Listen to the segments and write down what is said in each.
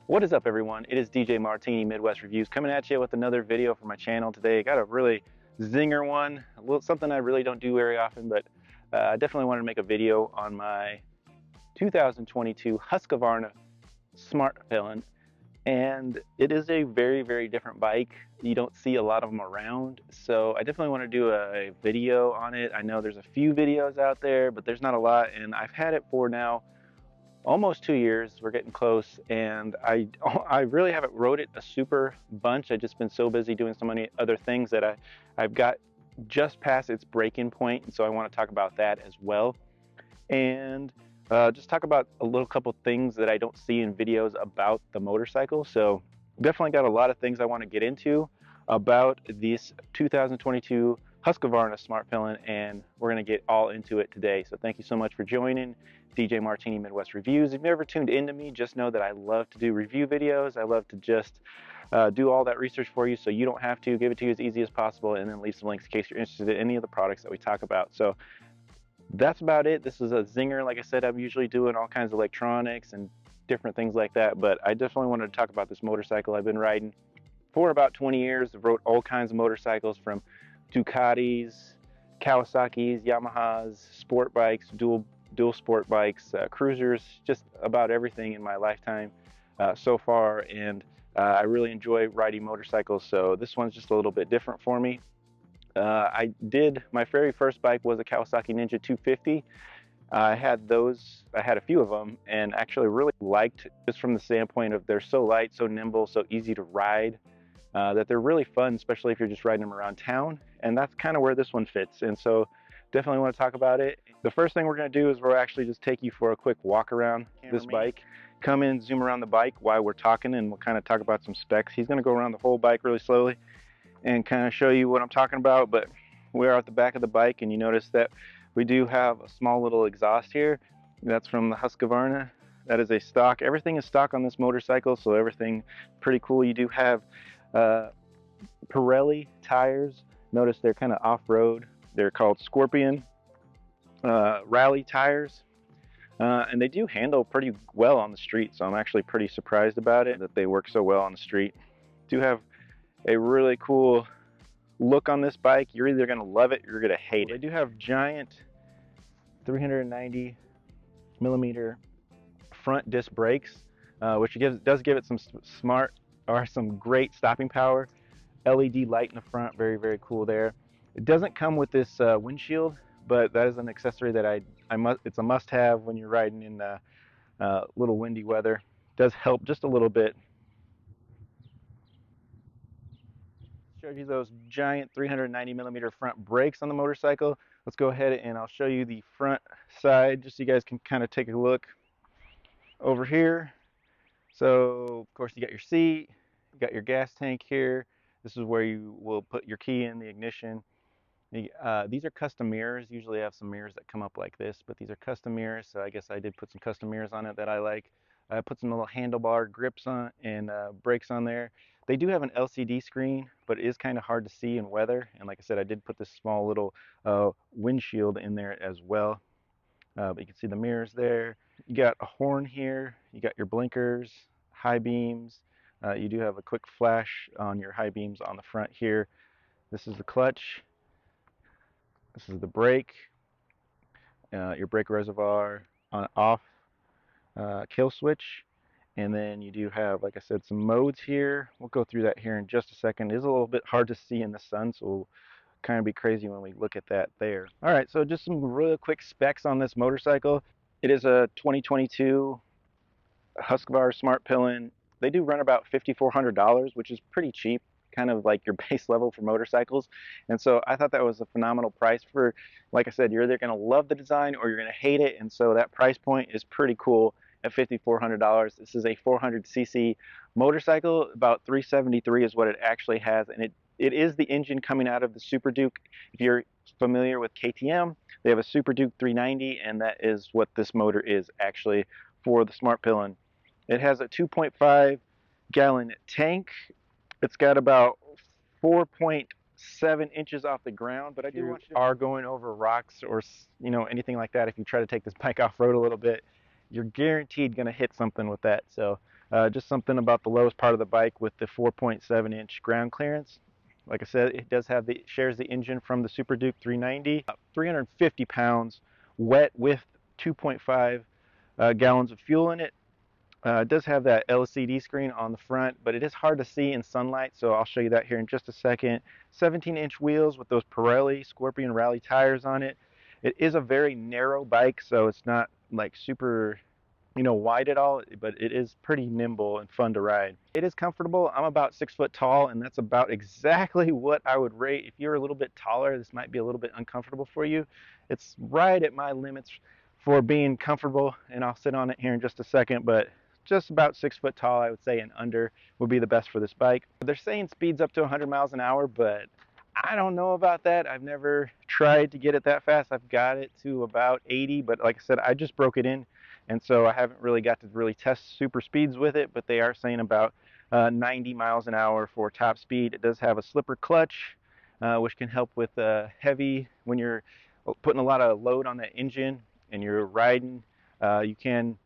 What is up, everyone? It is DJ Martini Midwest Reviews coming at you with another video for my channel today. I got a really zinger one, something I really don't do very often, but I definitely wanted to make a video on my 2022 Husqvarna Svartpilen, and it is a very different bike. You don't see a lot of them around, so I definitely want to do a video on it. I know there's a few videos out there, but there's not a lot, and I've had it for now almost 2 years. We're getting close, and I really haven't rode it a super bunch. I've just been so busy doing so many other things that I've got just past its break-in point, and so I want to talk about that as well, and just talk about a little couple things that I don't see in videos about the motorcycle. So definitely got a lot of things I want to get into about this 2022 Husqvarna Svartpilen, and we're going to get all into it today. So thank you so much for joining DJ Martini Midwest Reviews. If you've never tuned into me, just know that I love to do review videos. I love to just do all that research for you so you don't have to. Give it to you as easy as possible, and then leave some links in case you're interested in any of the products that we talk about. So that's about it. This is a zinger. Like I said, I'm usually doing all kinds of electronics and different things like that, but I definitely wanted to talk about this motorcycle I've been riding for about 20 years. I've rode all kinds of motorcycles, from Ducatis, Kawasaki's, Yamahas, sport bikes, dual sport bikes, cruisers, just about everything in my lifetime so far, and I really enjoy riding motorcycles, so this one's just a little bit different for me. My very first bike was a Kawasaki Ninja 250. I had a few of them, and actually really liked, just from the standpoint of they're so light, so nimble, so easy to ride, that they're really fun, especially if you're just riding them around town, and that's kind of where this one fits. And so definitely want to talk about it. The first thing we're going to do is we'll actually just take you for a quick walk around this bike, come in, zoom around the bike while we're talking, and we'll kind of talk about some specs. He's going to go around the whole bike really slowly and kind of show you what I'm talking about, but we're at the back of the bike, and you notice that we do have a small little exhaust here. That's from the Husqvarna. That is a stock. Everything is stock on this motorcycle, so everything pretty cool. You do have Pirelli tires. Notice they're kind of off-road. They're called Scorpion rally tires, and they do handle pretty well on the street, so I'm actually pretty surprised about it, that they work so well on the street. Do have a really cool look on this bike. You're either going to love it or you're going to hate it. They do have giant 390 millimeter front disc brakes, which does give it some great stopping power. LED light in the front, very cool there. It doesn't come with this windshield, but that is an accessory that it's a must-have when you're riding in little windy weather. It does help just a little bit. Showed you those giant 390 millimeter front brakes on the motorcycle. Let's go ahead and I'll show you the front side just so you guys can kind of take a look over here. So of course you got your seat, you got your gas tank here. This is where you will put your key in the ignition. These are custom mirrors. Usually I have some mirrors that come up like this, but these are custom mirrors, so I guess I did put some custom mirrors on it that I like. I put some little handlebar grips on and brakes on there. They do have an LCD screen, but it is kind of hard to see in weather, and like I said, I did put this small little windshield in there as well. But you can see the mirrors there. You got a horn here, you got your blinkers, high beams. You do have a quick flash on your high beams on the front here. This is the clutch. This is the brake, your brake reservoir on off, kill switch, and then you do have, like I said, some modes here. We'll go through that here in just a second. It is a little bit hard to see in the sun, so we'll kind of be crazy when we look at that there. All right, so just some real quick specs on this motorcycle. It is a 2022 Husqvarna Svartpilen. They do run about $5,400, which is pretty cheap, kind of like your base level for motorcycles. And so I thought that was a phenomenal price for, like I said, you're either going to love the design or you're going to hate it. And so that price point is pretty cool at $5,400. This is a 400cc motorcycle. About 373 is what it actually has, and it is the engine coming out of the Super Duke. If you're familiar with KTM, they have a Super Duke 390, and that is what this motor is actually for the Svartpilen. It has a 2.5 gallon tank. It's got about 4.7 inches off the ground, but I do want you to are going over rocks or anything like that. If you try to take this bike off road a little bit, you're guaranteed going to hit something with that. So Just something about the lowest part of the bike with the 4.7-inch ground clearance. Like I said, it does have shares the engine from the Super Duke 390. 350 pounds wet with 2.5 gallons of fuel in it. It does have that LCD screen on the front, but it is hard to see in sunlight, so I'll show you that here in just a second. 17-inch wheels with those Pirelli Scorpion Rally tires on it. It is a very narrow bike, so it's not like super, wide at all, but it is pretty nimble and fun to ride. It is comfortable. I'm about 6 foot tall, and that's about exactly what I would rate. If you're a little bit taller, this might be a little bit uncomfortable for you. It's right at my limits for being comfortable, and I'll sit on it here in just a second, but just about 6 foot tall, I would say, and under would be the best for this bike. They're saying speeds up to 100 miles an hour, but I don't know about that. I've never tried to get it that fast. I've got it to about 80, but like I said, I just broke it in, and so I haven't really got to really test super speeds with it, but they are saying about 90 miles an hour for top speed. It does have a slipper clutch, which can help with heavy, when you're putting a lot of load on that engine and you're riding, you can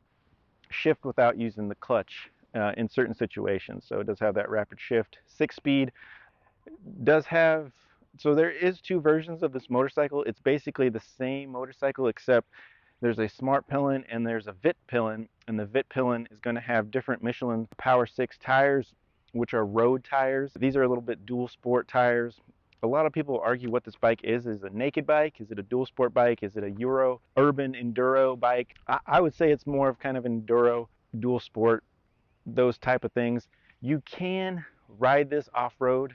shift without using the clutch in certain situations. So it does have that rapid shift. 6-speed. Does have, so there is 2 versions of this motorcycle. It's basically the same motorcycle, except there's a Svartpilen and there's a Svartpilen, and the Svartpilen is going to have different Michelin Power 6 tires, which are road tires. These are a little bit dual sport tires. A lot of people argue what this bike is. Is it a naked bike? Is it a dual sport bike? Is it a Euro urban enduro bike? I would say it's more of kind of enduro, dual sport, those type of things. You can ride this off-road,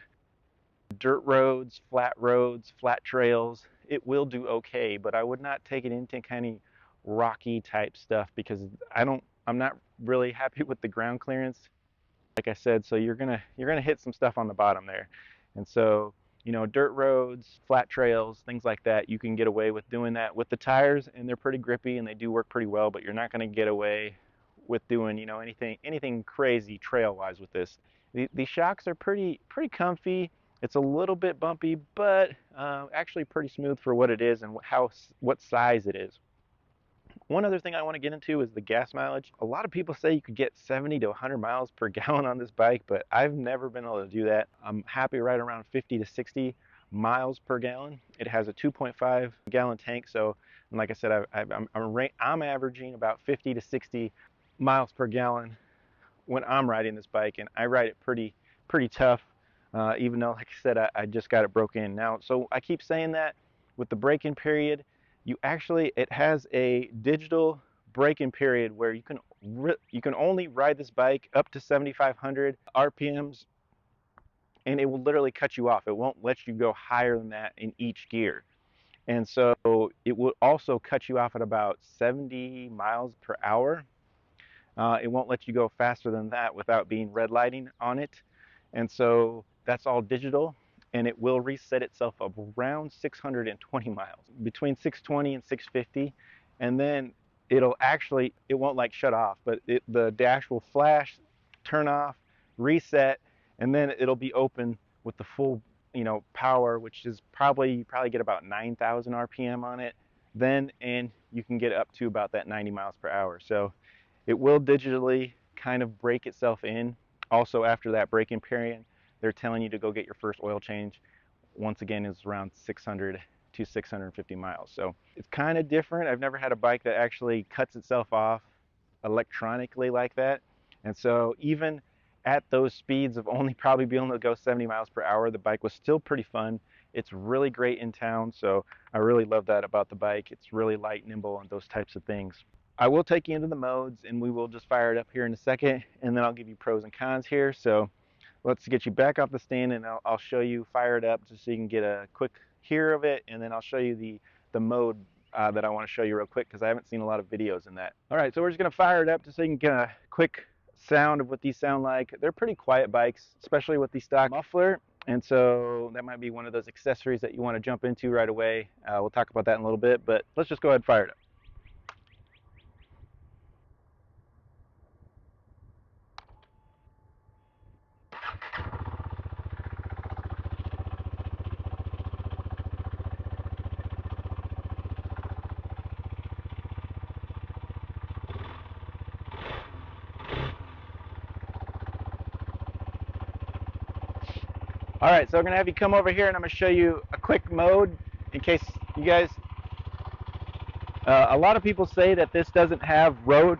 dirt roads, flat trails. It will do okay, but I would not take it into kind of rocky type stuff, because I'm not really happy with the ground clearance, like I said. So you're gonna hit some stuff on the bottom there, and so dirt roads, flat trails, things like that, you can get away with doing that with the tires, and they're pretty grippy and they do work pretty well, but you're not going to get away with doing anything crazy trail wise with this. These shocks are pretty comfy. It's a little bit bumpy, but actually pretty smooth for what it is and what size it is. One other thing I want to get into is the gas mileage. A lot of people say you could get 70 to 100 miles per gallon on this bike, but I've never been able to do that. I'm happy right around 50 to 60 miles per gallon. It has a 2.5 gallon tank, so, and like I said, I'm averaging about 50 to 60 miles per gallon when I'm riding this bike, and I ride it pretty tough, even though, like I said, I just got it broke in now. So I keep saying that with the break-in period, it has a digital break-in period where you can only ride this bike up to 7,500 RPMs, and it will literally cut you off. It won't let you go higher than that in each gear. And so it will also cut you off at about 70 miles per hour. It won't let you go faster than that without being red lighting on it. And so that's all digital, and it will reset itself around 620 miles, between 620 and 650, and then it won't like shut off, but the dash will flash, turn off, reset, and then it'll be open with the full power, which is you probably get about 9,000 RPM on it then, and you can get up to about that 90 miles per hour. So it will digitally kind of break itself in. Also, after that break-in period, they're telling you to go get your first oil change. Once again, is around 600 to 650 miles. So it's kind of different. I've never had a bike that actually cuts itself off electronically like that. And so even at those speeds of only probably being able to go 70 miles per hour, the bike was still pretty fun. It's really great in town, so I really love that about the bike. It's really light, nimble, and those types of things. I will take you into the modes, and we will just fire it up here in a second, and then I'll give you pros and cons here. So let's get you back off the stand, and I'll show you, fire it up just so you can get a quick hear of it, and then I'll show you the mode that I want to show you real quick, because I haven't seen a lot of videos in that. All right, so we're just going to fire it up just so you can get a quick sound of what these sound like. They're pretty quiet bikes, especially with the stock muffler, and so that might be one of those accessories that you want to jump into right away. We'll talk about that in a little bit, but let's just go ahead and fire it up. All right, so I'm gonna have you come over here and I'm gonna show you a quick mode in case you guys, a lot of people say that this doesn't have road,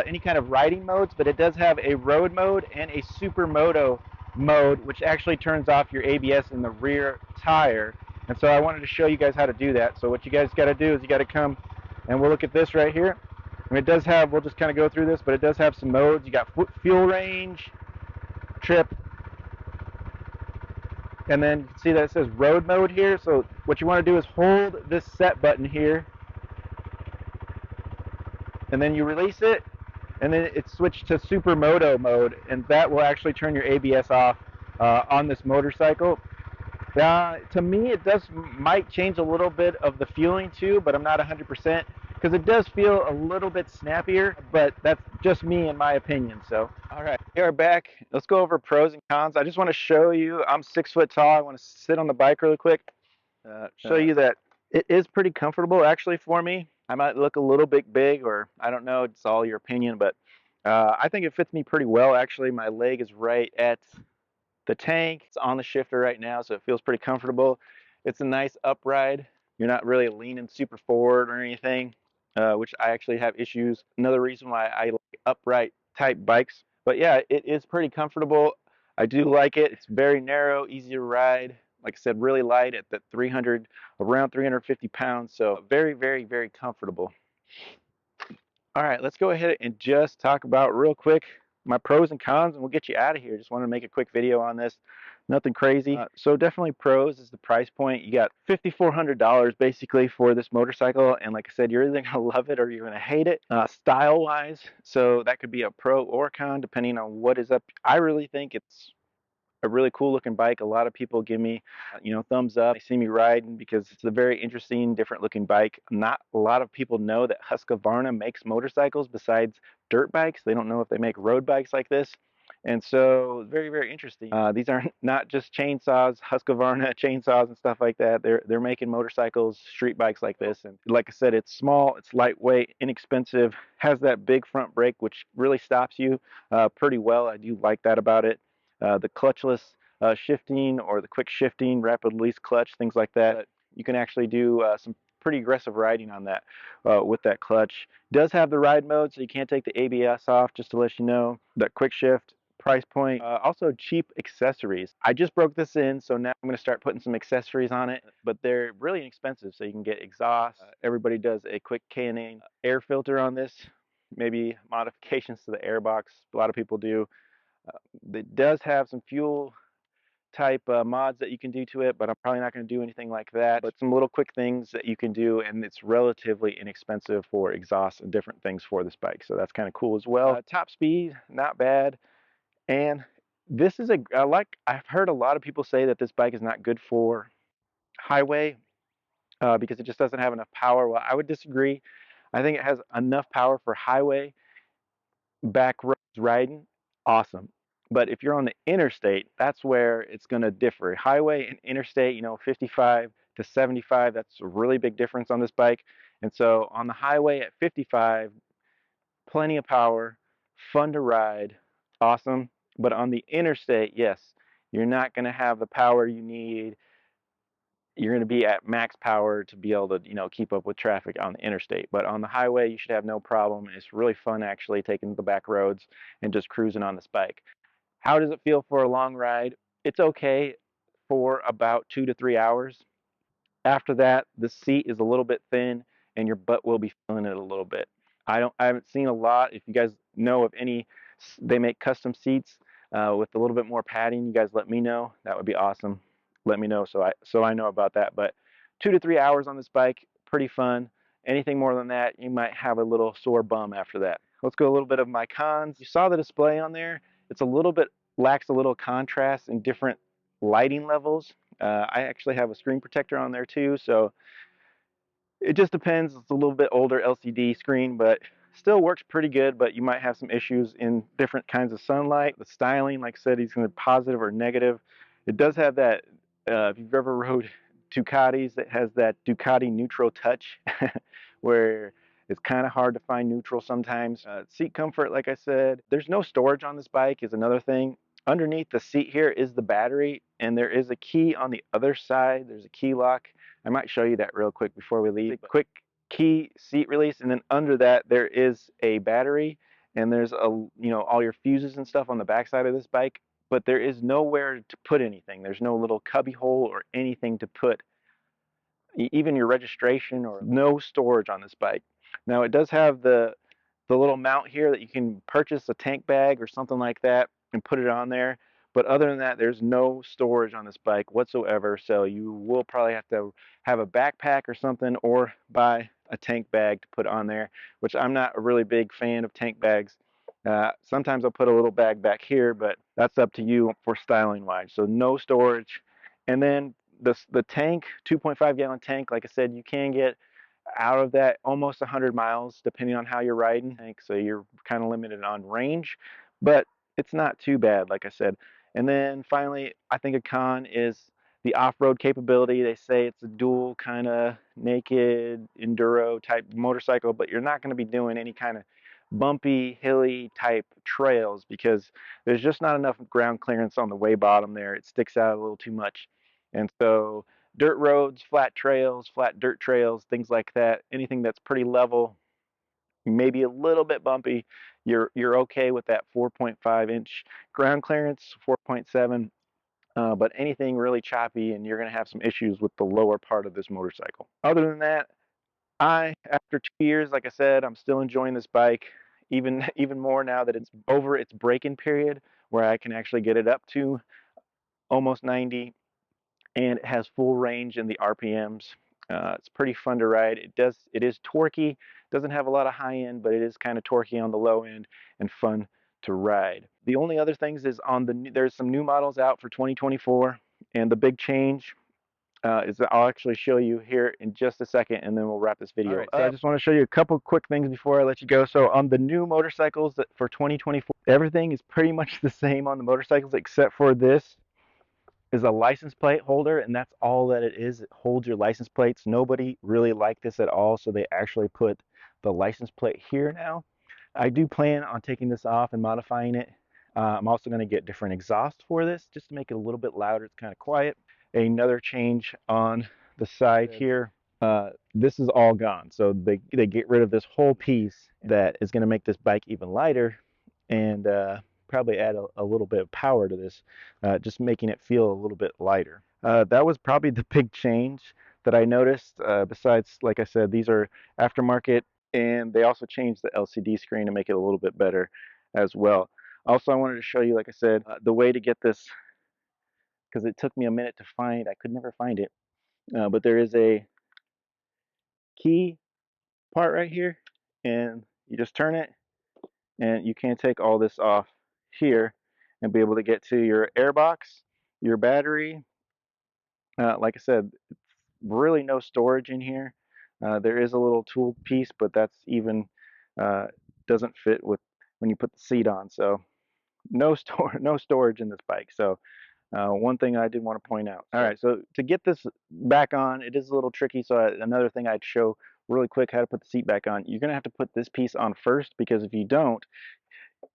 any kind of riding modes, but it does have a road mode and a supermoto mode, which actually turns off your ABS in the rear tire. And so I wanted to show you guys how to do that. So what you guys gotta do is you gotta come and we'll look at this right here. And it does have, we'll just kind of go through this, but it does have some modes. You got fuel range, trip, and then you can see that it says road mode here. So what you want to do is hold this set button here, and then you release it, and then it's switched to supermoto mode, and that will actually turn your ABS off on this motorcycle. To me, it might change a little bit of the feeling too, but I'm not 100% because it does feel a little bit snappier, but that's just me in my opinion. So, all right, we are back. Let's go over pros and cons. I just want to show you, I'm 6 foot tall. I want to sit on the bike really quick, show you that it is pretty comfortable actually for me. I might look a little bit big, or I don't know, it's all your opinion, but I think it fits me pretty well. Actually, my leg is right at the tank. It's on the shifter right now, so it feels pretty comfortable. It's a nice upride. You're not really leaning super forward or anything, which I actually have issues. Another reason why I like upright type bikes. But yeah, it is pretty comfortable. I do like it. It's very narrow, easy to ride. Like I said, really light at the 300, around 350 pounds. So very, very, very comfortable. All right, let's go ahead and just talk about real quick my pros and cons, and we'll get you out of here. Just wanted to make a quick video on this. Nothing crazy. So definitely pros is the price point. You got $5,400 basically for this motorcycle, and like I said, you're either gonna love it or you're gonna hate it. Style-wise, so that could be a pro or con depending on what is up. I really think it's a really cool looking bike. A lot of people give me, thumbs up. They see me riding because it's a very interesting, different looking bike. Not a lot of people know that Husqvarna makes motorcycles besides dirt bikes. They don't know if they make road bikes like this. And so very, very interesting. These are not just chainsaws, Husqvarna chainsaws and stuff like that. They're making motorcycles, street bikes like this. And like I said, it's small, it's lightweight, inexpensive, has that big front brake, which really stops you pretty well. I do like that about it. The clutchless shifting or the quick shifting, rapid release clutch, things like that. You can actually do some pretty aggressive riding on that with that clutch. It does have the ride mode, so you can't take the ABS off, just to let you know. That quick shift, price point. Also cheap accessories. I just broke this in, so now I'm going to start putting some accessories on it, but they're really inexpensive, so you can get exhaust. Everybody does a quick K&A air filter on this, maybe modifications to the air box. A lot of people do. It does have some fuel type mods that you can do to it, but I'm probably not going to do anything like that. But some little quick things that you can do, and it's relatively inexpensive for exhaust and different things for this bike. So that's kind of cool as well. Top speed, not bad. And this is I've heard a lot of people say that this bike is not good for highway because it just doesn't have enough power. Well, I would disagree. I think it has enough power for highway, back roads riding, awesome. But if you're on the interstate, that's where it's going to differ. Highway and interstate, 55 to 75, that's a really big difference on this bike. And so on the highway at 55, plenty of power, fun to ride, awesome. But on the interstate, yes, you're not going to have the power you need. You're going to be at max power to be able to, keep up with traffic on the interstate. But on the highway, you should have no problem. It's really fun actually taking the back roads and just cruising on this bike. How does it feel for a long ride? It's okay for about 2 to 3 hours. After that, the seat is a little bit thin and your butt will be feeling it a little bit. I haven't seen a lot. If you guys know of any, they make custom seats with a little bit more padding, you guys let me know. That would be awesome. Let me know so I know about that. But 2 to 3 hours on this bike, pretty fun. Anything more than that, you might have a little sore bum after that. Let's go a little bit of my cons. You saw the display on there. It's a little bit, lacks a little contrast in different lighting levels. I actually have a screen protector on there too, so it just depends. It's a little bit older LCD screen, but still works pretty good, but you might have some issues in different kinds of sunlight. The styling, like I said, he's going to be positive or negative. It does have that, if you've ever rode Ducatis, it has that Ducati neutral touch where it's kind of hard to find neutral sometimes. Seat comfort, like I said, there's no storage on this bike is another thing. Underneath the seat here is the battery, and there is a key on the other side. There's a key lock. I might show you that real quick before we leave. Quick key seat release, and then under that there is a battery, and there's all your fuses and stuff on the back side of this bike, but there is nowhere to put anything. There's no little cubby hole or anything to put even your registration, or no storage on this bike. Now it does have the little mount here that you can purchase a tank bag or something like that and put it on there. But other than that, there's no storage on this bike whatsoever. So you will probably have to have a backpack or something, or buy a tank bag to put on there, which I'm not a really big fan of tank bags. Sometimes I'll put a little bag back here, but that's up to you for styling wise. So no storage. And then the tank, 2.5 gallon tank, like I said, you can get out of that almost 100 miles depending on how you're riding. So you're kind of limited on range, but it's not too bad, like I said. And then finally, I think a con is the off-road capability. They say it's a dual kind of naked enduro type motorcycle, but you're not going to be doing any kind of bumpy, hilly type trails because there's just not enough ground clearance on the way bottom there. It sticks out a little too much. And so dirt roads, flat trails, flat dirt trails, things like that, anything that's pretty level, maybe a little bit bumpy, you're okay with that 4.5 inch ground clearance, 4.7. But anything really choppy, and you're going to have some issues with the lower part of this motorcycle. Other than that, after 2 years, like I said, I'm still enjoying this bike, even more now that it's over its break-in period, where I can actually get it up to almost 90, and it has full range in the RPMs. It's pretty fun to ride. It is torquey. Doesn't have a lot of high end, but it is kind of torquey on the low end and fun to ride. The only other things is there's some new models out for 2024, and the big change is that I'll actually show you here in just a second, and then we'll wrap this video up. So I just want to show you a couple quick things before I let you go. So on the new motorcycles for 2024, everything is pretty much the same on the motorcycles except for this is a license plate holder, and that's all that it is. It holds your license plates. Nobody really liked this at all, so they actually put the license plate here now. I do plan on taking this off and modifying it. I'm also going to get different exhaust for this just to make it a little bit louder. It's kind of quiet. Another change on the side here, this is all gone. So they get rid of this whole piece that is going to make this bike even lighter, and probably add a little bit of power to this, just making it feel a little bit lighter. That was probably the big change that I noticed. Besides, like I said, these are aftermarket, and they also changed the LCD screen to make it a little bit better as well. Also, I wanted to show you, like I said, the way to get this, because it took me a minute to find. I could never find it, but there is a key part right here, and you just turn it, and you can take all this off here and be able to get to your airbox, your battery. Like I said, really no storage in here. There is a little tool piece, but that's even uh, doesn't fit with when you put the seat on. So no storage in this bike. So one thing I did want to point out. All right, so to get this back on, it is a little tricky. So another thing I'd show really quick how to put the seat back on. You're gonna have to put this piece on first, because if you don't,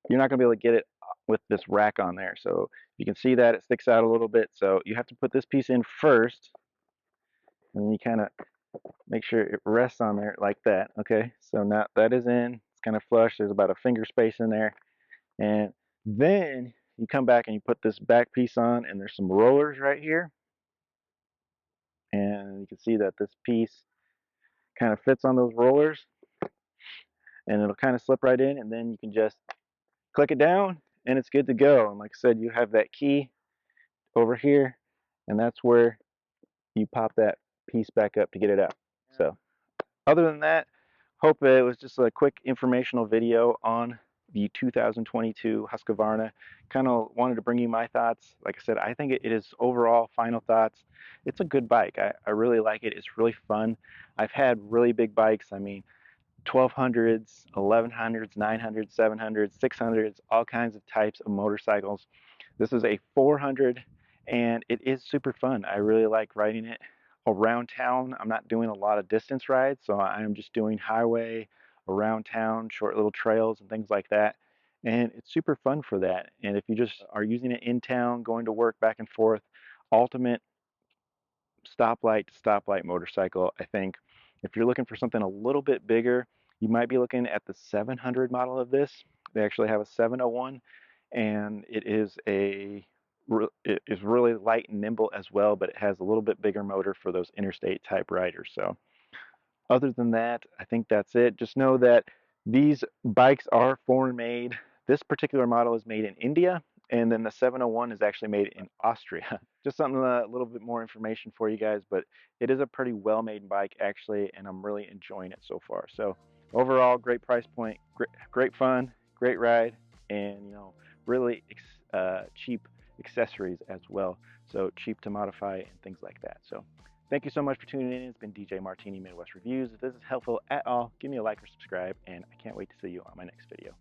you're not gonna be able to get it with this rack on there. So you can see that it sticks out a little bit. So you have to put this piece in first, and then you kind of make sure it rests on there like that. Okay, so now that is in. It's kind of flush. There's about a finger space in there, and then you come back and you put this back piece on, and there's some rollers right here, and you can see that this piece kind of fits on those rollers, and it'll kind of slip right in, and then you can just click it down and it's good to go. And like I said, you have that key over here, and that's where you pop that piece back up to get it out. So other than that, hope it was just a quick informational video on the 2022 Husqvarna. Kind of wanted to bring you my thoughts. Like I said, I think it is overall final thoughts. It's a good bike. I really like it. It's really fun. I've had really big bikes. I mean, 1200s, 1100s, 900s, 700s, 600s, all kinds of types of motorcycles. This is a 400, and it is super fun. I really like riding it around town. I'm not doing a lot of distance rides, so I'm just doing highway, around town, short little trails and things like that. and it's super fun for that. And if you just are using it in town, going to work back and forth, ultimate stoplight to stoplight motorcycle. I think if you're looking for something a little bit bigger, you might be looking at the 700 model of this. They actually have a 701, and it is really light and nimble as well, but it has a little bit bigger motor for those interstate type riders. So other than that, I think that's it. Just know that these bikes are foreign made. This particular model is made in India, and then the 701 is actually made in Austria. Just something, a little bit more information for you guys, but it is a pretty well-made bike actually, and I'm really enjoying it so far. So overall, great price point, great fun, great ride, and really cheap accessories as well. So cheap to modify and things like that. So thank you so much for tuning in. It's been DJ Martini Midwest Reviews. If this is helpful at all, give me a like or subscribe, and I can't wait to see you on my next video.